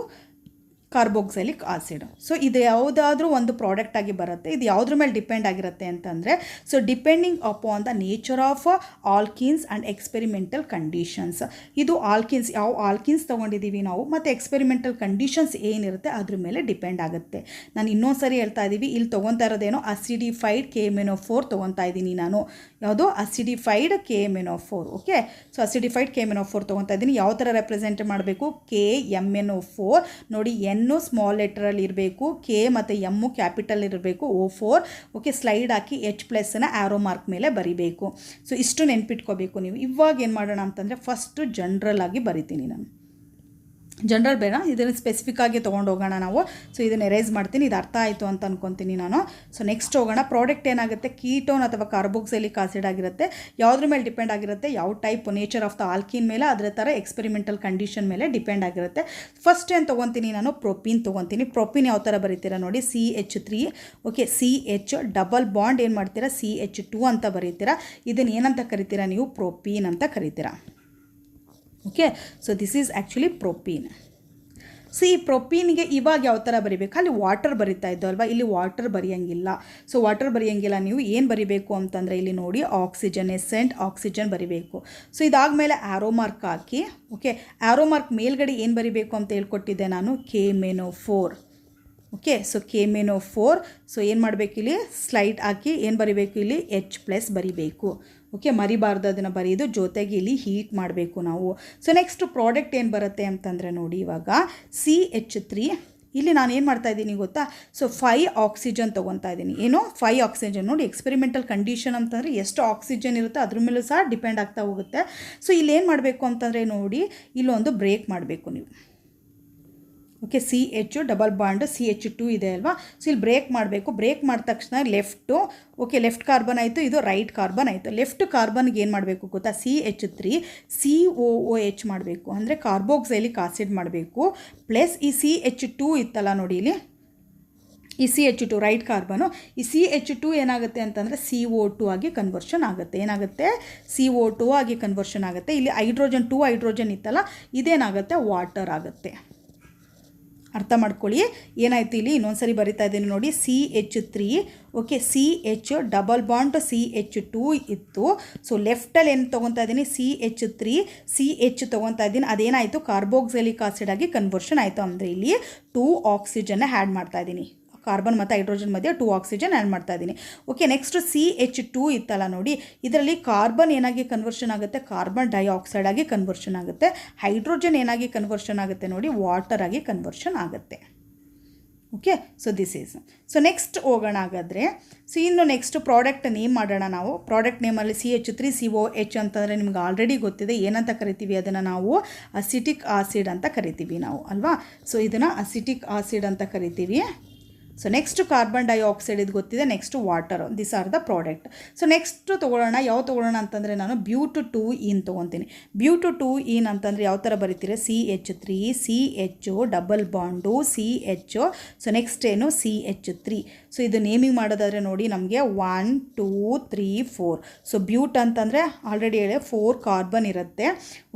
ಕಾರ್ಬೋಕ್ಸೈಲಿಕ್ ಆಸಿಡ್. ಸೊ ಇದು ಯಾವುದಾದ್ರೂ ಒಂದು ಪ್ರಾಡಕ್ಟ್ ಆಗಿ ಬರುತ್ತೆ. ಇದು ಯಾವುದ್ರ ಮೇಲೆ ಡಿಪೆಂಡ್ ಆಗಿರುತ್ತೆ ಅಂತಂದರೆ, so depending upon the nature of alkenes and experimental conditions. ಇದು ಆಲ್ಕೀನ್ಸ್, ಯಾವ ಆಲ್ಕೀನ್ಸ್ ತೊಗೊಂಡಿದ್ದೀವಿ ನಾವು ಮತ್ತು ಎಕ್ಸ್ಪೆರಿಮೆಂಟಲ್ ಕಂಡೀಷನ್ಸ್ ಏನಿರುತ್ತೆ ಅದ್ರ ಮೇಲೆ ಡಿಪೆಂಡ್ ಆಗುತ್ತೆ. ನಾನು ಇನ್ನೊಂದು ಸರಿ ಹೇಳ್ತಾ ಇದ್ದೀವಿ, ಇಲ್ಲಿ ತೊಗೊತಾ ಇರೋದೇನೋ ಅಸಿಡಿಫೈಡ್ KMnO4 ತೊಗೊತಾ ಇದ್ದೀನಿ ನಾನು. ಯಾವುದು, ಅಸಿಡಿಫೈಡ್ KMnO4. ಓಕೆ, ಸೊ ಅಸಿಡಿಫೈಡ್ KMnO4 ತೊಗೊತಾ ಇದ್ದೀನಿ. ಯಾವ ಥರ ರೆಪ್ರೆಸೆಂಟ್ ಮಾಡಬೇಕು, KMnO4 ನೋಡಿ, ಎನ್ ಸ್ಮಾಲ್ ಲೆಟರಲ್ಲಿ ಇರಬೇಕು, K ಮತ್ತು M ಕ್ಯಾಪಿಟಲ್ ಇರಬೇಕು, O4. ಓಕೆ, ಸ್ಲೈಡ್ ಹಾಕಿ H+ನ ಆ್ಯರೋ ಮಾರ್ಕ್ ಮೇಲೆ ಬರಿಬೇಕು. ಸೊ ಇಷ್ಟು ನೆನ್ಪಿಟ್ಕೋಬೇಕು ನೀವು. ಇವಾಗ ಏನು ಮಾಡೋಣ ಅಂತಂದರೆ, ಫಸ್ಟು ಜನರಲ್ ಆಗಿ ಬರಿತೀನಿ ನಾನು. ಜನರಲ್ ಬೇಡ, ಇದನ್ನು ಸ್ಪೆಸಿಫಿಕ್ ಆಗಿ ತೊಗೊಂಡು ಹೋಗೋಣ ನಾವು. ಸೊ ಇದನ್ನು ಎರೇಸ್ ಮಾಡ್ತೀನಿ, ಇದು ಅರ್ಥ ಆಯಿತು ಅಂತ ಅಂದ್ಕೊತೀನಿ ನಾನು. ಸೊ ನೆಕ್ಸ್ಟ್ ಹೋಗೋಣ. ಪ್ರಾಡಕ್ಟ್ ಏನಾಗುತ್ತೆ, ಕೀಟೋನ್ ಅಥವಾ ಕಾರ್ಬೋಕ್ಸೈಲಿಕ್ ಆಸಿಡ್ ಆಗಿರುತ್ತೆ. ಯಾವುದ್ರ ಮೇಲೆ ಡಿಪೆಂಡ್ ಆಗಿರುತ್ತೆ, ಯಾವ type nature of the alkene ಮೇಲೆ, ಅದರ ಥರ ಎಕ್ಸ್ಪೆರಿಮೆಂಟಲ್ ಕಂಡೀಷನ್ ಮೇಲೆ ಡಿಪೆಂಡ್ ಆಗಿರುತ್ತೆ. ಫಸ್ಟ್ ಏನು ತೊಗೊತೀನಿ ನಾನು, ಪ್ರೊಪೀನ್ ತೊಗೊತೀನಿ. ಪ್ರೊಪೀನ್ ಯಾವ ಥರ ಬರೀತೀರಾ ನೋಡಿ, CH3 okay, CH double bond ಏನು ಮಾಡ್ತೀರಾ, CH2 ಅಂತ ಬರೀತೀರಾ. ಇದನ್ನು ಏನಂತ ಕರಿತೀರಾ ನೀವು, ಪ್ರೊಪೀನ್ ಅಂತ ಕರಿತೀರಾ. Okay, so this is actually propene. So ಈ ಪ್ರೊಪೀನ್ಗೆ ಇವಾಗ ಯಾವ ಥರ ಬರೀಬೇಕು, ಅಲ್ಲಿ ವಾಟರ್ ಬರಿತಾ ಇದ್ದೋ ಅಲ್ವಾ, ಇಲ್ಲಿ ವಾಟರ್ ಬರೆಯೋಂಗಿಲ್ಲ. ಸೊ ವಾಟರ್ ಬರೆಯೋಂಗಿಲ್ಲ, ನೀವು ಏನು ಬರಿಬೇಕು ಅಂತಂದರೆ ಇಲ್ಲಿ ನೋಡಿ, ಆಕ್ಸಿಜನ್, ಎಸೆಂಟ್ ಆಕ್ಸಿಜನ್ ಬರಿಬೇಕು. ಸೊ ಇದಾದಮೇಲೆ ಆ್ಯರೋ ಮಾರ್ಕ್ ಹಾಕಿ, ಓಕೆ, ಆ್ಯರೋ ಮಾರ್ಕ್ ಮೇಲ್ಗಡೆ ಏನು ಬರಿಬೇಕು ಅಂತ ಹೇಳ್ಕೊಟ್ಟಿದ್ದೆ ನಾನು, KMnO4. Okay, so KMnO4. So ಏನು ಮಾಡಬೇಕು, ಇಲ್ಲಿ ಸ್ಲೈಡ್ ಹಾಕಿ ಏನು ಬರಿಬೇಕು, ಇಲ್ಲಿ H+ ಬರಿಬೇಕು. ಓಕೆ, ಮರಿಬಾರ್ದು, ಅದನ್ನು ಬರೆಯೋದು ಜೊತೆಗೆ ಇಲ್ಲಿ ಹೀಟ್ ಮಾಡಬೇಕು ನಾವು. ಸೊ ನೆಕ್ಸ್ಟ್ ಪ್ರಾಡಕ್ಟ್ ಏನು ಬರುತ್ತೆ ಅಂತಂದರೆ ನೋಡಿ, ಇವಾಗ CH3 ಇಲ್ಲಿ ನಾನು ಏನು ಮಾಡ್ತಾ ಇದ್ದೀನಿ ಗೊತ್ತಾ, ಸೊ 5 ಆಕ್ಸಿಜನ್ ತೊಗೊತಾ ಇದ್ದೀನಿ. ಏನು 5 ಆಕ್ಸಿಜನ್. ನೋಡಿ ಎಕ್ಸ್ಪೆರಿಮೆಂಟಲ್ ಕಂಡೀಷನ್ ಅಂತಂದರೆ ಎಷ್ಟು ಆಕ್ಸಿಜನ್ ಇರುತ್ತೆ ಅದ್ರ ಮೇಲೂ ಸಹ ಡಿಪೆಂಡ್ ಆಗ್ತಾ ಹೋಗುತ್ತೆ. ಸೊ ಇಲ್ಲಿ ಏನು ಮಾಡಬೇಕು ಅಂತಂದರೆ ನೋಡಿ, ಇಲ್ಲೊಂದು ಬ್ರೇಕ್ ಮಾಡಬೇಕು ನೀವು. Okay, CH double bond CH2 ಇದೆ ಅಲ್ವಾ. ಸೊ ಇಲ್ಲಿ ಬ್ರೇಕ್ ಮಾಡಬೇಕು. ಬ್ರೇಕ್ ಮಾಡಿದ ತಕ್ಷಣ ಲೆಫ್ಟು, ಓಕೆ ಲೆಫ್ಟ್ ಕಾರ್ಬನ್ ಆಯಿತು, ಇದು ರೈಟ್ ಕಾರ್ಬನ್ ಆಯಿತು. ಲೆಫ್ಟ್ ಕಾರ್ಬನ್ಗೆ ಏನು ಮಾಡಬೇಕು ಗೊತ್ತಾ, CH3 COOH ಮಾಡಬೇಕು, ಅಂದರೆ ಕಾರ್ಬೋಕ್ಸೈಲಿಕ್ ಆಸಿಡ್ ಮಾಡಬೇಕು. ಪ್ಲಸ್ ಈ CH2 ಇತ್ತಲ್ಲ ನೋಡಿ ಇಲ್ಲಿ, ಈ CH2 ರೈಟ್ ಕಾರ್ಬನು, ಈ CH2 ಏನಾಗುತ್ತೆ ಅಂತಂದರೆ CO2 ಆಗಿ ಕನ್ವರ್ಷನ್ ಆಗುತ್ತೆ. ಏನಾಗುತ್ತೆ, CO2 ಆಗಿ ಕನ್ವರ್ಷನ್ ಆಗುತ್ತೆ. ಇಲ್ಲಿ ಹೈಡ್ರೋಜನ್ 2 ಹೈಡ್ರೋಜನ್ ಇತ್ತಲ್ಲ, ಇದೇನಾಗುತ್ತೆ ವಾಟರ್ ಆಗುತ್ತೆ. ಅರ್ಥ ಮಾಡ್ಕೊಳ್ಳಿ ಏನಾಯ್ತು ಇಲ್ಲಿ. ಇನ್ನೊಂದು ಸರಿ ಬರಿತಾ ಇದ್ದೀನಿ ನೋಡಿ, CH3 okay, CH double bond CH2 ಇತ್ತು. ಸೊ ಲೆಫ್ಟಲ್ಲಿ ಏನು ತೊಗೊತಾ ಇದ್ದೀನಿ, CH3 CH ತೊಗೊತಾ ಇದ್ದೀನಿ. ಅದೇನಾಯಿತು ಕಾರ್ಬೋಕ್ಸೈಲಿಕ್ ಆಸಿಡ್ ಆಗಿ ಕನ್ವರ್ಷನ್ ಆಯಿತು. ಅಂದರೆ ಇಲ್ಲಿ 2 ಆಕ್ಸಿಜನ್ನ ಆ್ಯಡ್ ಮಾಡ್ತಾ ಇದ್ದೀನಿ. ಕಾರ್ಬನ್ ಮತ್ತು ಹೈಡ್ರೋಜನ್ ಮಧ್ಯೆ 2 ಆಕ್ಸಿಜನ್ ಆ್ಯಡ್ ಮಾಡ್ತಾ ಇದ್ದೀನಿ. ಓಕೆ, ನೆಕ್ಸ್ಟ್ CH2 ಇತ್ತಲ್ಲ ನೋಡಿ, ಇದರಲ್ಲಿ ಕಾರ್ಬನ್ ಏನಾಗಿ ಕನ್ವರ್ಷನ್ ಆಗುತ್ತೆ, ಕಾರ್ಬನ್ ಡೈಆಕ್ಸೈಡ್ ಆಗಿ ಕನ್ವರ್ಷನ್ ಆಗುತ್ತೆ. ಹೈಡ್ರೋಜನ್ ಏನಾಗಿ ಕನ್ವರ್ಷನ್ ಆಗುತ್ತೆ ನೋಡಿ, ವಾಟರ್ ಆಗಿ ಕನ್ವರ್ಷನ್ ಆಗುತ್ತೆ. Okay, so this is. So next ಹೋಗೋಣ ಹಾಗಾದರೆ. ಸೊ ಇನ್ನು ನೆಕ್ಸ್ಟ್ ಪ್ರಾಡಕ್ಟ್ ನೇಮ್ ಮಾಡೋಣ ನಾವು. ಪ್ರಾಡಕ್ಟ್ ನೇಮಲ್ಲಿ CH3COH ಅಂತಂದರೆ ನಿಮ್ಗೆ ಆಲ್ರೆಡಿ ಗೊತ್ತಿದೆ. ಏನಂತ ಕರಿತೀವಿ ಅದನ್ನು ನಾವು, ಅಸಿಟಿಕ್ ಆಸಿಡ್ ಅಂತ ಕರಿತೀವಿ ನಾವು ಅಲ್ವಾ. ಸೊ ಇದನ್ನು ಅಸಿಟಿಕ್ ಆಸಿಡ್ ಅಂತ ಕರಿತೀವಿ. ಸೊ ನೆಕ್ಸ್ಟ್ ಕಾರ್ಬನ್ ಡೈಆಕ್ಸೈಡ್ ಇದು ಗೊತ್ತಿದೆ. Next water. This are the product. So next ತೊಗೊಳ್ಳೋಣ. ಯಾವ ತೊಗೊಳ್ಳೋಣ ಅಂತಂದರೆ ನಾನು ಬ್ಯೂಟ್-2-ene ತೊಗೊತೀನಿ. ಬ್ಯೂಟ್-2-ene ಅಂತಂದರೆ ಯಾವ ಥರ ಬರೀತೀರ, CH3 CH double bond CH. So next ಏನು CH3. ಸೊ ಇದು ನೇಮಿಂಗ್ ಮಾಡೋದಾದರೆ ನೋಡಿ ನಮಗೆ 1 2 3 4. ಸೊ ಬ್ಯೂಟ್ ಅಂತಂದರೆ ಆಲ್ರೆಡಿ ಹೇಳಿ 4 ಕಾರ್ಬನ್ ಇರುತ್ತೆ.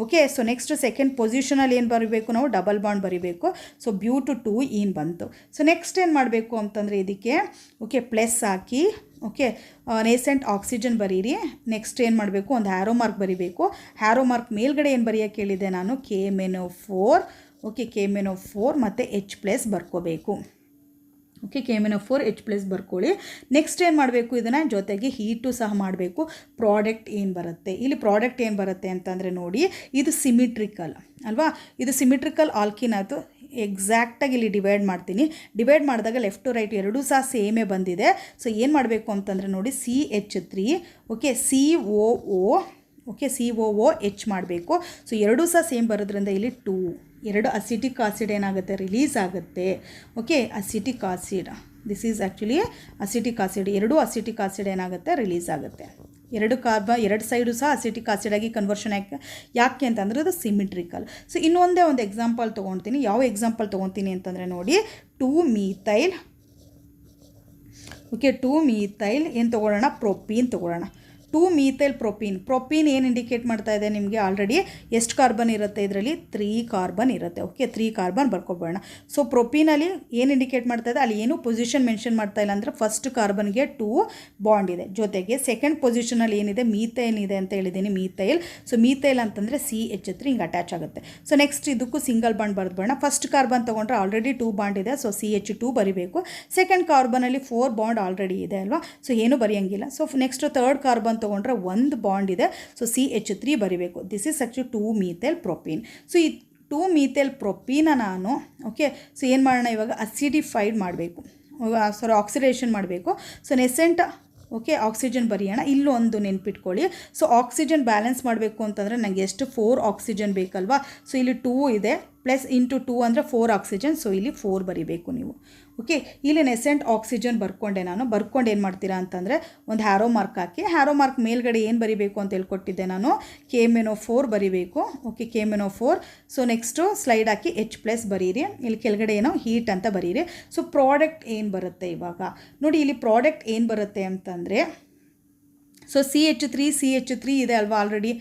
ಓಕೆ, ಸೊ ನೆಕ್ಸ್ಟ್ ಸೆಕೆಂಡ್ ಪೊಸಿಷನಲ್ಲಿ ಏನು ಬರೀಬೇಕು ನಾವು, ಡಬಲ್ ಬಾಂಡ್ ಬರೀಬೇಕು. ಸೊ ಬ್ಯೂಟ್-2-ene ಬಂತು. ಸೊ ನೆಕ್ಸ್ಟ್ ಏನು ಮಾಡಬೇಕು ಅಂತಂದರೆ ಇದಕ್ಕೆ ಓಕೆ ಪ್ಲಸ್ ಹಾಕಿ, ಓಕೆ ನೇಸೆಂಟ್ ಆಕ್ಸಿಜನ್ ಬರೀರಿ. ನೆಕ್ಸ್ಟ್ ಏನು ಮಾಡಬೇಕು, ಒಂದು ಹ್ಯಾರೋ ಮಾರ್ಕ್ ಬರೀಬೇಕು. ಹ್ಯಾರೋ ಮಾರ್ಕ್ ಮೇಲ್ಗಡೆ ಏನು ಬರೆಯೋಕ್ಕೆ ಹೇಳಿದೆ ನಾನು, KMnO4. ಓಕೆ, KMnO4 ಮತ್ತು H+ ಬರ್ಕೋಬೇಕು. ಓಕೆ, KMnO4 H+ ಬರ್ಕೊಳ್ಳಿ. ನೆಕ್ಸ್ಟ್ ಏನು ಮಾಡಬೇಕು, ಇದನ್ನು ಜೊತೆಗೆ ಹೀಟು ಸಹ ಮಾಡಬೇಕು. ಪ್ರಾಡಕ್ಟ್ ಏನು ಬರುತ್ತೆ ಇಲ್ಲಿ, ಪ್ರಾಡಕ್ಟ್ ಏನು ಬರುತ್ತೆ ಅಂತಂದರೆ ನೋಡಿ, ಇದು ಸಿಮಿಟ್ರಿಕಲ್ ಅಲ್ವಾ. ಇದು ಸಿಮಿಟ್ರಿಕಲ್ ಆಲ್ಕಿನ್ ಆಯಿತು. ಎಕ್ಸಾಕ್ಟಾಗಿ ಇಲ್ಲಿ ಡಿವೈಡ್ ಮಾಡ್ತೀನಿ. ಡಿವೈಡ್ ಮಾಡಿದಾಗ ಲೆಫ್ಟ್ ಟು ರೈಟ್ ಎರಡೂ ಸಹ ಸೇಮೇ ಬಂದಿದೆ. ಸೊ ಏನು ಮಾಡಬೇಕು ಅಂತಂದರೆ ನೋಡಿ, CH3 okay COO okay COOH ಮಾಡಬೇಕು. ಸೊ ಎರಡೂ ಸಹ ಸೇಮ್ ಬರೋದ್ರಿಂದ ಇಲ್ಲಿ 2 ಅಸಿಟಿಕ್ ಆಸಿಡ್ ಏನಾಗುತ್ತೆ, ರಿಲೀಸ್ ಆಗುತ್ತೆ. Okay, acetic acid, this is actually acetic acid. 2 acetic acid ಏನಾಗುತ್ತೆ, ರಿಲೀಸ್ ಆಗುತ್ತೆ. 2 ಸೈಡು ಸಹ ಅಸಿಟಿಕ್ ಆಸಿಡ್ ಆಗಿ ಕನ್ವರ್ಷನ್ ಯಾಕೆ ಅಂತಂದರೆ ಅದು ಸಿಮಿಟ್ರಿಕಲ್. ಸೊ ಇನ್ನೊಂದೇ ಒಂದು ಎಕ್ಸಾಂಪಲ್ ತೊಗೊಳ್ತೀನಿ. ಯಾವ ಎಕ್ಸಾಂಪಲ್ ತೊಗೊತೀನಿ ಅಂತಂದರೆ ನೋಡಿ, 2-methyl ಓಕೆ 2-methyl ಏನು ತೊಗೊಳ್ಳೋಣ, ಪ್ರೊಪೀನ್ ತೊಗೊಳ್ಳೋಣ. 2-methyl ಪ್ರೊಪೀನ್ ಏನು ಇಂಡಿಕೇಟ್ ಮಾಡ್ತಾ ಇದೆ ನಿಮಗೆ, ಆಲ್ರೆಡಿ ಎಷ್ಟು ಕಾರ್ಬನ್ ಇರುತ್ತೆ ಇದರಲ್ಲಿ, 3 ಕಾರ್ಬನ್ ಇರುತ್ತೆ. ಓಕೆ, 3 ಕಾರ್ಬನ್ ಬರ್ಕೊಬೋಣ. ಸೊ ಪ್ರೊಪೀನಲ್ಲಿ ಏನು ಇಂಡಿಕೇಟ್ ಮಾಡ್ತಾ ಇದೆ, ಅಲ್ಲಿ ಏನು ಪೊಸಿಷನ್ ಮೆನ್ಷನ್ ಮಾಡ್ತಾ ಇಲ್ಲ. ಅಂದರೆ ಫಸ್ಟ್ ಕಾರ್ಬನ್ಗೆ 2 ಬಾಂಡ್ ಇದೆ. ಜೊತೆಗೆ ಸೆಕೆಂಡ್ ಪೊಸಿಷನಲ್ಲಿ ಏನಿದೆ, ಮೀಥೈಲ್ ಇದೆ ಅಂತ ಹೇಳಿದ್ದೀನಿ, ಮೀಥೈಲ್. ಸೊ ಮೀಥೈಲ್ ಅಂತಂದರೆ CH3 ಹಿಂಗೆ ಅಟ್ಯಾಚ್ ಆಗುತ್ತೆ. ಸೊ ನೆಕ್ಸ್ಟ್ ಇದಕ್ಕೂ ಸಿಂಗಲ್ ಬಾಂಡ್ ಬರೆದ್ಬೇಡ. ಫಸ್ಟ್ ಕಾರ್ಬನ್ ತೊಗೊಂಡ್ರೆ ಆಲ್ರೆಡಿ 2 ಬಾಂಡ್ ಇದೆ. ಸೊ CH2 ಬರಿಬೇಕು. ಸೆಕೆಂಡ್ ಕಾರ್ಬನಲ್ಲಿ 4 ಬಾಂಡ್ ಆಲ್ರೆಡಿ ಇದೆ ಅಲ್ವಾ. ಸೊ ಏನು ಬರೆಯೋಂಗಿಲ್ಲ. ಸೊ ನೆಕ್ಸ್ಟ್ ಥರ್ಡ್ ಕಾರ್ಬನ್ ತೊಗೊಂಡ್ರೆ 1 ಬಾಂಡ್ ಇದೆ. ಸೊ CH3 ಬರಿಬೇಕು. This is actually 2-methyl propene. So ಈ 2-methyl propene ನಾನು ಓಕೆ, ಸೊ ಏನು ಮಾಡೋಣ ಇವಾಗ, ಅಸಿಡಿಫೈಡ್ ಮಾಡಬೇಕು. ಆಕ್ಸಿಡೇಷನ್ ಮಾಡಬೇಕು. ಸೊ ನೆಸೆಂಟ್ ಓಕೆ ಆಕ್ಸಿಜನ್ ಬರೆಯೋಣ. ಇಲ್ಲೊಂದು ನೆನ್ಪಿಟ್ಕೊಳ್ಳಿ. ಸೊ ಆಕ್ಸಿಜನ್ ಬ್ಯಾಲೆನ್ಸ್ ಮಾಡಬೇಕು ಅಂತಂದರೆ ನನಗೆ ಎಷ್ಟು, 4 ಆಕ್ಸಿಜನ್ ಬೇಕಲ್ವಾ. ಸೊ ಇಲ್ಲಿ 2 ಇದೆ, ಪ್ಲಸ್ ಇಂಟು 2 ಅಂದರೆ 4 ಆಕ್ಸಿಜನ್. ಸೊ ಇಲ್ಲಿ 4 ಬರಿಬೇಕು ನೀವು. ಓಕೆ, ಇಲ್ಲಿ ನೆಸೆಂಟ್ ಆಕ್ಸಿಜನ್ ಬರ್ಕೊಂಡೆ ನಾನು. ಬರ್ಕೊಂಡು ಏನು ಮಾಡ್ತೀರಾ ಅಂತಂದರೆ ಒಂದು ಹ್ಯಾರೋ ಮಾರ್ಕ್ ಹಾಕಿ. ಹ್ಯಾರೋ ಮಾರ್ಕ್ ಮೇಲ್ಗಡೆ ಏನು ಬರಿಬೇಕು ಅಂತ ಹೇಳ್ಕೊಟ್ಟಿದ್ದೆ ನಾನು, KMnO4 ಬರಿಬೇಕು. Okay, KMnO4. So next slide ಹಾಕಿ H+ ಬರೀರಿ. ಇಲ್ಲಿ ಕೆಳಗಡೆ ಏನೋ ಹೀಟ್ ಅಂತ ಬರೀರಿ. ಸೊ ಪ್ರಾಡಕ್ಟ್ ಏನು ಬರುತ್ತೆ ಇವಾಗ ನೋಡಿ, ಇಲ್ಲಿ ಪ್ರಾಡಕ್ಟ್ ಏನು ಬರುತ್ತೆ ಅಂತಂದರೆ, ಸೊ CH3 ಇದೆ ಅಲ್ವಾ ಆಲ್ರೆಡಿ.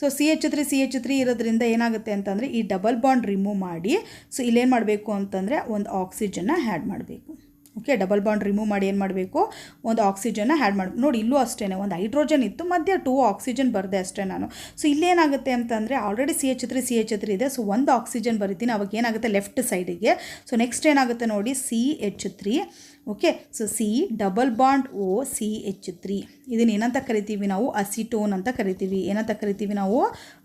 ಸೊ CH3 ಇರೋದ್ರಿಂದ ಏನಾಗುತ್ತೆ ಅಂತಂದರೆ ಈ ಡಬಲ್ ಬಾಂಡ್ ರಿಮೂವ್ ಮಾಡಿ. ಸೊ ಇಲ್ಲೇನು ಮಾಡಬೇಕು ಅಂತಂದರೆ ಒಂದು ಆಕ್ಸಿಜನ್ನ ಆ್ಯಡ್ ಮಾಡಬೇಕು. ಓಕೆ, ಡಬಲ್ ಬಾಂಡ್ ರಿಮೂವ್ ಮಾಡಿ ಏನು ಮಾಡಬೇಕು, ಒಂದು ಆಕ್ಸಿಜನ್ನ ಆ್ಯಡ್ ಮಾಡಿ. ನೋಡಿ ಇಲ್ಲೂ ಅಷ್ಟೇ ಒಂದು ಹೈಡ್ರೋಜನ್ ಇತ್ತು, ಮಧ್ಯೆ 2 ಆಕ್ಸಿಜನ್ ಬರದೆ ಅಷ್ಟೇ ನಾನು. ಸೊ ಇಲ್ಲೇನಾಗುತ್ತೆ ಅಂತಂದರೆ ಆಲ್ರೆಡಿ CH3 ಇದೆ. ಸೊ ಒಂದು ಆಕ್ಸಿಜನ್ ಬರಿತೀನಿ, ಅವಾಗ ಏನಾಗುತ್ತೆ ಲೆಫ್ಟ್ ಸೈಡಿಗೆ. ಸೊ ನೆಕ್ಸ್ಟ್ ಏನಾಗುತ್ತೆ ನೋಡಿ, CH3. Okay, so C double bond O CH3. ಇದನ್ನು ಏನಂತ ಕರಿತೀವಿ ನಾವು, ಅಸಿಟೋನ್ ಅಂತ ಕರಿತೀವಿ. ಏನಂತ ಕರಿತೀವಿ ನಾವು,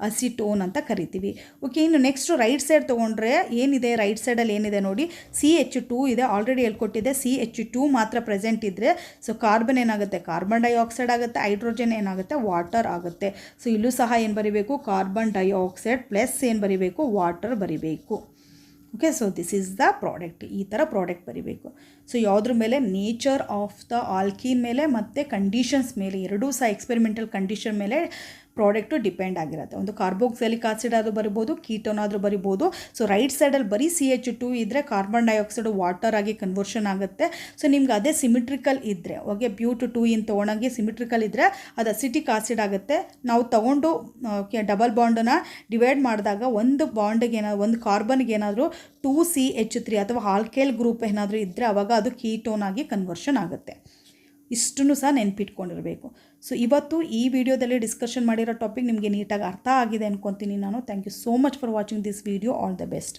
ಅಸಿಟೋನ್ ಅಂತ ಕರಿತೀವಿ. ಓಕೆ, ಇನ್ನು ನೆಕ್ಸ್ಟ್ ರೈಟ್ ಸೈಡ್ ತೊಗೊಂಡ್ರೆ ಏನಿದೆ, ರೈಟ್ ಸೈಡಲ್ಲಿ ಏನಿದೆ ನೋಡಿ, CH2 ಇದೆ. ಆಲ್ರೆಡಿ ಹೇಳ್ಕೊಟ್ಟಿದೆ, CH2 ಮಾತ್ರ ಪ್ರೆಸೆಂಟ್ ಇದ್ದರೆ ಸೊ ಕಾರ್ಬನ್ ಏನಾಗುತ್ತೆ, ಕಾರ್ಬನ್ ಡೈಆಕ್ಸೈಡ್ ಆಗುತ್ತೆ, ಹೈಡ್ರೋಜನ್ ಏನಾಗುತ್ತೆ, ವಾಟರ್ ಆಗುತ್ತೆ. ಸೊ ಇಲ್ಲೂ ಸಹ ಏನು ಬರೀಬೇಕು, ಕಾರ್ಬನ್ ಡೈಆಕ್ಸೈಡ್ ಪ್ಲಸ್ ಏನು ಬರೀಬೇಕು, ವಾಟರ್ ಬರೀಬೇಕು. Okay, so this is the product. ಈ ಥರ ಪ್ರಾಡಕ್ಟ್ ಬರೀಬೇಕು. ಸೊ ಯಾವುದ್ರ ಮೇಲೆ, ನೇಚರ್ ಆಫ್ ದ ಆಲ್ಕೀನ್ ಮೇಲೆ ಮತ್ತು ಕಂಡೀಷನ್ಸ್ ಮೇಲೆ, ಎರಡೂ ಸಹ ಎಕ್ಸ್ಪೆರಿಮೆಂಟಲ್ ಕಂಡೀಷನ್ ಮೇಲೆ ಪ್ರಾಡಕ್ಟು ಡಿಪೆಂಡ್ ಆಗಿರುತ್ತೆ. ಒಂದು ಕಾರ್ಬೋಕ್ಸಿಲಿಕ್ ಆಸಿಡ್ ಆದರೂ ಬರಿಬೋದು, ಕೀಟೋನ್ ಆದರೂ ಬರಿಬೋದು. ಸೊ ರೈಟ್ ಸೈಡಲ್ಲಿ ಬರೀ CH2 ಇದ್ದರೆ ಕಾರ್ಬನ್ ಡೈಆಕ್ಸೈಡ್ ವಾಟರ್ ಆಗಿ ಕನ್ವರ್ಷನ್ ಆಗುತ್ತೆ. ಸೊ ನಿಮ್ಗೆ ಅದೇ ಸಿಮಿಟ್ರಿಕಲ್ ಇದ್ದರೆ, ಓಕೆ, ಬ್ಯೂಟ್2 ಇನ್ ತೊಗೊಂಡಾಗೆ ಸಿಮಿಟ್ರಿಕಲ್ ಇದ್ದರೆ ಅದು ಅಸಿಟಿಕ್ ಆಸಿಡ್ ಆಗುತ್ತೆ. ನಾವು ತೊಗೊಂಡು ಡಬಲ್ ಬಾಂಡನ್ನು ಡಿವೈಡ್ ಮಾಡಿದಾಗ ಒಂದು ಬಾಂಡಿಗೆ ಏನಾದ್ರು, ಒಂದು ಕಾರ್ಬನ್ಗೆ ಏನಾದರೂ 2CH3 ಅಥವಾ ಆಲ್ಕೈಲ್ ಗ್ರೂಪ್ ಏನಾದರೂ ಇದ್ದರೆ ಅವಾಗ ಅದು ಕೀಟೋನ್ ಆಗಿ ಕನ್ವರ್ಷನ್ ಆಗುತ್ತೆ. ಇಷ್ಟನ್ನು ಸಹ ನೆನ್ಪಿಟ್ಕೊಂಡಿರಬೇಕು. ಸೊ ಇವತ್ತು ಈ ವಿಡಿಯೋದಲ್ಲಿ ಡಿಸ್ಕಷನ್ ಮಾಡಿರೋ ಟಾಪಿಕ್ ನಿಮಗೆ ನೀಟಾಗಿ ಅರ್ಥ ಆಗಿದೆ ಅನ್ಕೊತೀನಿ ನಾನು. Thank you so much for watching this video. All the best.